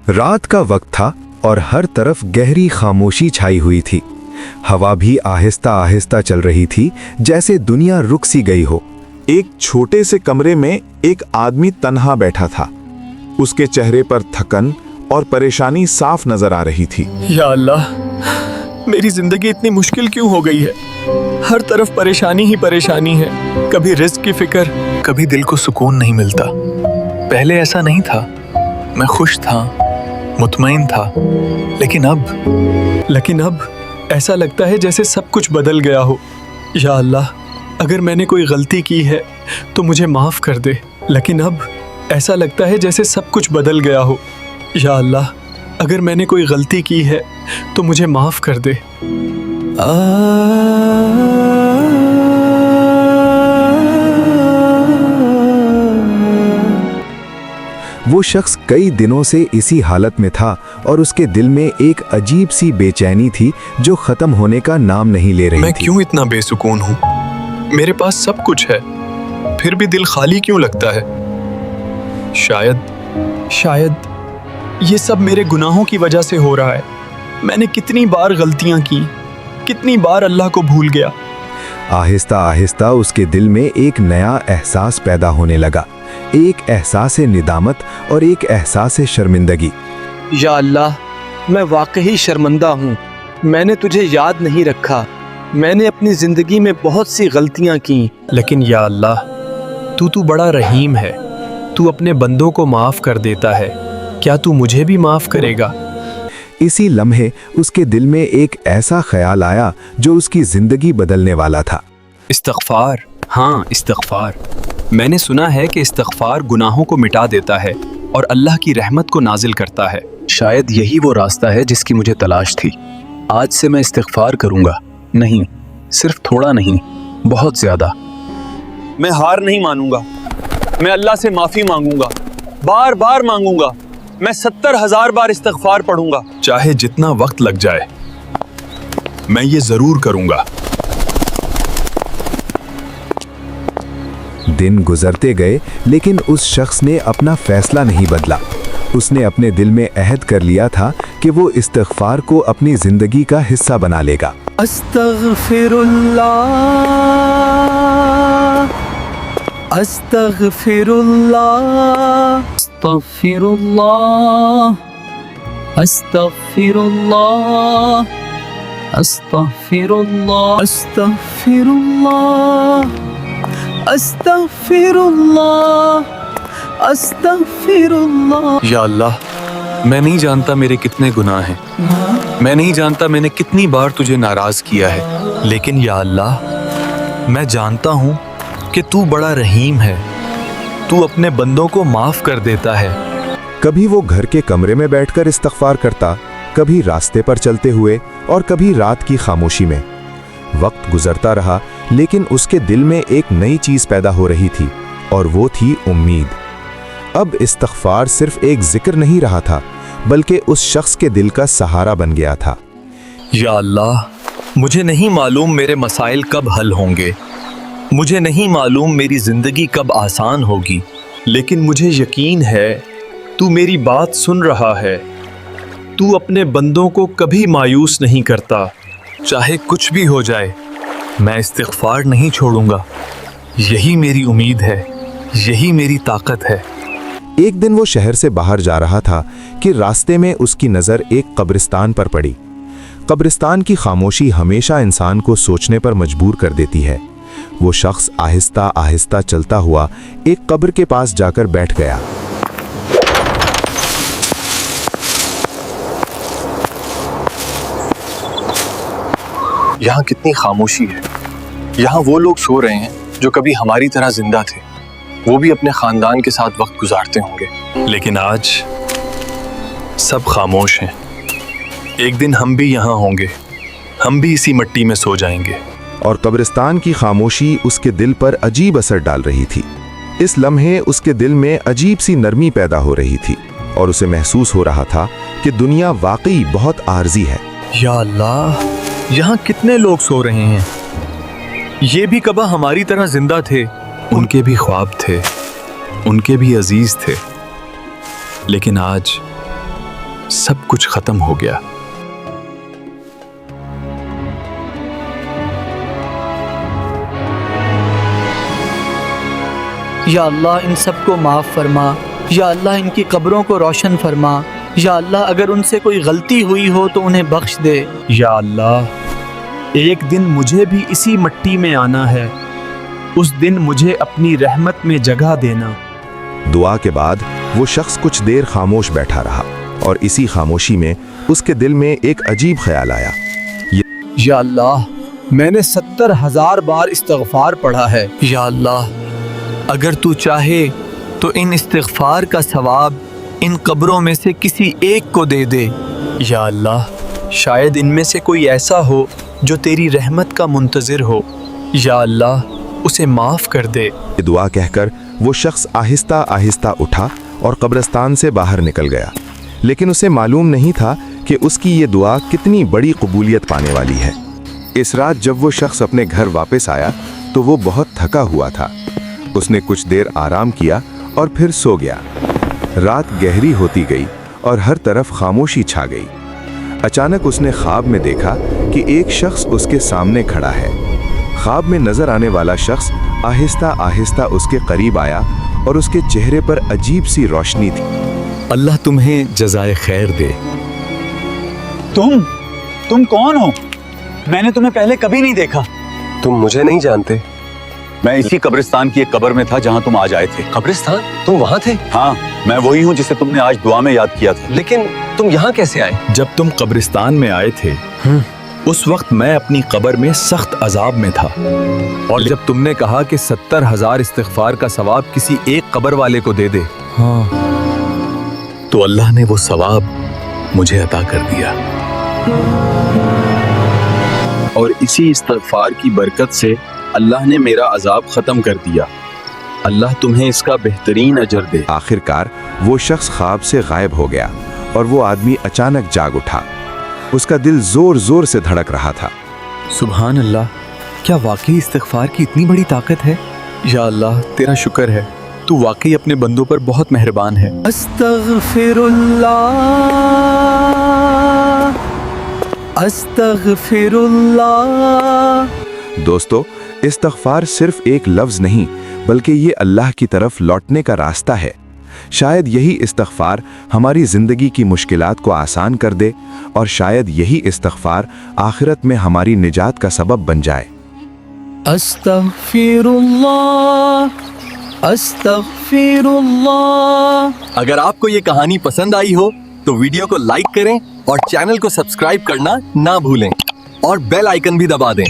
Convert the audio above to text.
रात का वक्त था और हर तरफ गहरी खामोशी छाई हुई थी। हवा भी आहिस्ता आहिस्ता चल रही थी, जैसे दुनिया रुक सी गई हो। एक छोटे से कमरे में एक आदमी तन्हा बैठा था। उसके चेहरे पर थकन और परेशानी साफ नजर आ रही थी। या अल्लाह, मेरी जिंदगी इतनी मुश्किल क्यों हो गई है? हर तरफ परेशानी ही परेशानी है। कभी रिस्क की फिक्र, कभी दिल को सुकून नहीं मिलता। पहले ऐसा नहीं था, मैं खुश था, मुतमईन था, लेकिन अब ऐसा लगता है जैसे सब कुछ बदल गया हो। या अल्लाह, अगर मैंने कोई गलती की है तो मुझे माफ़ कर दे, लेकिन अब ऐसा लगता है जैसे सब कुछ बदल गया हो। या अल्लाह, अगर मैंने कोई गलती की है तो मुझे माफ़ कर दे। वो शख्स कई दिनों से इसी हालत में था और उसके दिल में एक अजीब सी बेचैनी थी जो खत्म होने का नाम नहीं ले रही मैं थी। क्यों इतना बेसुकून हूँ? मेरे पास सब कुछ है, फिर भी दिल खाली क्यों लगता है? शायद ये सब मेरे गुनाहों की वजह से हो रहा है। मैंने कितनी बार गलतियां की, कितनी बार अल्लाह को भूल गया। आहिस्ता आहिस्ता उसके दिल में एक नया एहसास पैदा होने लगा, एक एहसास निदामत और एक एहसास शर्मिंदगी। या अल्लाह, मैं वाकई शर्मिंदा हूँ। मैंने तुझे याद नहीं रखा। मैंने अपनी ज़िंदगी में बहुत सी गलतियाँ की। लेकिन या अल्लाह, तू बड़ा रहीम है। तू अपने बंदों को माफ़ कर देता है। क्या तू मुझे भी माफ़ करेगा? इसी लम्हे उसके दिल में एक ऐसा ख्याल आया जो उसकी जिंदगी बदलने वाला था। इस्तग़फ़ार, हाँ इस्तग़फ़ार। मैंने सुना है कि इस्तग़फ़ार गुनाहों को मिटा देता है और अल्लाह की रहमत को नाजिल करता है। शायद यही वो रास्ता है जिसकी मुझे तलाश थी। आज से मैं इस्तिग़फ़ार करूंगा। नहीं, सिर्फ थोड़ा नहीं, बहुत ज़्यादा। मैं हार नहीं मानूंगा। मैं अल्लाह से माफ़ी मांगूंगा, बार बार मांगूंगा। मैं 70,000 बार इस्तग़फ़ार पढ़ूंगा। चाहे जितना वक्त लग जाए, मैं ये ज़रूर करूंगा। दिन गुजरते गए, लेकिन उस शख्स ने अपना फैसला नहीं बदला। उसने अपने दिल में अहद कर लिया था कि वो इस्तिग़फ़ार को अपनी जिंदगी का हिस्सा बना लेगा। अस्तग़फ़िरुल्लाह, अस्तग़फ़िरुल्लाह, अस्तग़फ़िरुल्लाह, अस्तग़फ़िरुल्लाह, अस्तग़फ़िरुल्लाह, अस्तग़फ़िरुल्लाह, अस्तग़फ़िरुल्लाह, अस्तग़फ़िरुल्लाह। या अल्लाह, मैं नहीं जानता मेरे कितने गुनाह हैं। मैं नहीं जानता मैंने कितनी बार तुझे नाराज किया है, लेकिन या अल्लाह, मैं जानता हूँ कि तू बड़ा रहीम है। तू अपने बंदों को माफ कर देता है। कभी वो घर के कमरे में बैठकर इस्तिग़फ़ार करता, कभी रास्ते पर चलते हुए और कभी रात की खामोशी में। वक्त गुजरता रहा, लेकिन उसके दिल में एक नई चीज पैदा हो रही थी और वो थी उम्मीद। अब इस्तिग़फ़ार सिर्फ एक जिक्र नहीं रहा था, बल्कि उस शख्स के दिल का सहारा बन गया था। या अल्लाह, मुझे नहीं मालूम मेरे मसाइल कब हल होंगे, मुझे नहीं मालूम मेरी जिंदगी कब आसान होगी, लेकिन मुझे यकीन है तू मेरी बात सुन रहा है। तू अपने बंदों को कभी मायूस नहीं करता। चाहे कुछ भी हो जाए, मैं इस्तिग़फ़ार नहीं छोड़ूंगा। यही मेरी उम्मीद है, यही मेरी ताकत है। एक दिन वो शहर से बाहर जा रहा था कि रास्ते में उसकी नज़र एक कब्रिस्तान पर पड़ी। कब्रिस्तान की खामोशी हमेशा इंसान को सोचने पर मजबूर कर देती है। वो शख्स आहिस्ता आहिस्ता चलता हुआ एक कब्र के पास जाकर बैठ गया। यहाँ कितनी खामोशी है। यहाँ वो लोग सो रहे हैं जो कभी हमारी तरह जिंदा थे। वो भी अपने खानदान के साथ वक्त गुजारते होंगे, लेकिन आज सब खामोश हैं। एक दिन हम भी यहाँ होंगे, हम भी इसी मिट्टी में सो जाएंगे। और कब्रिस्तान की खामोशी उसके दिल पर अजीब असर डाल रही थी। इस लम्हे उसके दिल में अजीब सी नरमी पैदा हो रही थी और उसे महसूस हो रहा था कि दुनिया वाकई बहुत आर्जी है। या अल्लाह, यहाँ कितने लोग सो रहे हैं। ये भी कबा हमारी तरह जिंदा थे। उनके भी ख्वाब थे, उनके भी अजीज थे, लेकिन आज सब कुछ खत्म हो गया। या अल्लाह इन सबको माफ़ फरमा, या अल्लाह इनकी कब्रों को रोशन फरमा, या अल्लाह अगर उनसे कोई गलती हुई हो तो उन्हें बख्श दे। या अल्लाह, एक दिन मुझे भी इसी मिट्टी में आना है, उस दिन मुझे अपनी रहमत में जगह देना। दुआ के बाद वो शख्स कुछ देर खामोश बैठा रहा और इसी खामोशी में उसके दिल में एक अजीब ख्याल आया। या अल्लाह, मैंने 70,000 बार इस्तग़फ़ार पढ़ा है। या अल्लाह, अगर तू चाहे तो इन इस्तिग़फ़ार का सवाब इन कब्रों में से किसी एक को दे दे। या अल्लाह, शायद इनमें से कोई ऐसा हो जो तेरी रहमत का मुंतज़िर हो। या अल्लाह, उसे माफ़ कर दे। ये दुआ कहकर वो शख्स आहिस्ता आहिस्ता उठा और कब्रिस्तान से बाहर निकल गया, लेकिन उसे मालूम नहीं था कि उसकी ये दुआ कितनी बड़ी कबूलियत पाने वाली है। इस रात जब वो शख्स अपने घर वापस आया तो वो बहुत थका हुआ था। उसने कुछ देर आराम किया और फिर सो गया। रात गहरी होती गई और हर तरफ खामोशी छा गई। अचानक उसने ख्वाब में देखा कि एक शख्स उसके सामने खड़ा है। ख्वाब में नजर आने वाला शख्स आहिस्ता आहिस्ता उसके करीब आया और उसके चेहरे पर अजीब सी रोशनी थी। अल्लाह तुम्हें जज़ाए खैर दे। तुम कौन हो? मैंने तुम्हें पहले कभी नहीं देखा। तुम मुझे नहीं जानते। मैं इसी कब्रिस्तान की एक कब्र में था जहाँ तुम आज आए थे। कब्रिस्तान? तुम वहाँ थे? हाँ, मैं वही हूँ जिसे तुमने आज दुआ में याद किया था। लेकिन तुम यहाँ कैसे आए? जब तुम कब्रिस्तान में आए थे उस वक्त मैं अपनी कब्र में सख्त अजाब में था, और जब तुमने कहा कि 70,000 इस्तिग़फ़ार का सवाब किसी एक कब्र वाले को दे दे, तो अल्लाह ने वो सवाब मुझे अता कर दिया। और इसी इस्तिग़फ़ार की बरकत से अल्लाह ने मेरा अजाब ख़त्म कर दिया। अल्लाह तुम्हें इसका बेहतरीन अजर दे। आखिरकार वो शख्स ख्वाब से गायब हो गया और वो आदमी अचानक जाग उठा। उसका दिल जोर जोर से धड़क रहा था। सुभान अल्लाह, क्या वाकई इस्तिग़फ़ार की इतनी बड़ी ताकत है? या अल्लाह, तेरा शुक्र है, तू वाकई अपने बंदों पर बहुत मेहरबान है। अस्तग़फ़िरुल्लाह, अस्तग़फ़िरुल्लाह। दोस्तों, इस्तिग़फ़ार सिर्फ एक लफ्ज़ नहीं बल्कि ये अल्लाह की तरफ लौटने का रास्ता है। शायद यही इस्तिग़फ़ार हमारी ज़िंदगी की मुश्किलात को आसान कर दे, और शायद यही इस्तिग़फ़ार आखिरत में हमारी निजात का सबब बन जाए। अस्तग़फ़िरुल्लाह, अस्तग़फ़िरुल्लाह। अगर आपको ये कहानी पसंद आई हो तो वीडियो को लाइक करें और चैनल को सब्सक्राइब करना ना भूलें, और बेल आइकन भी दबा दें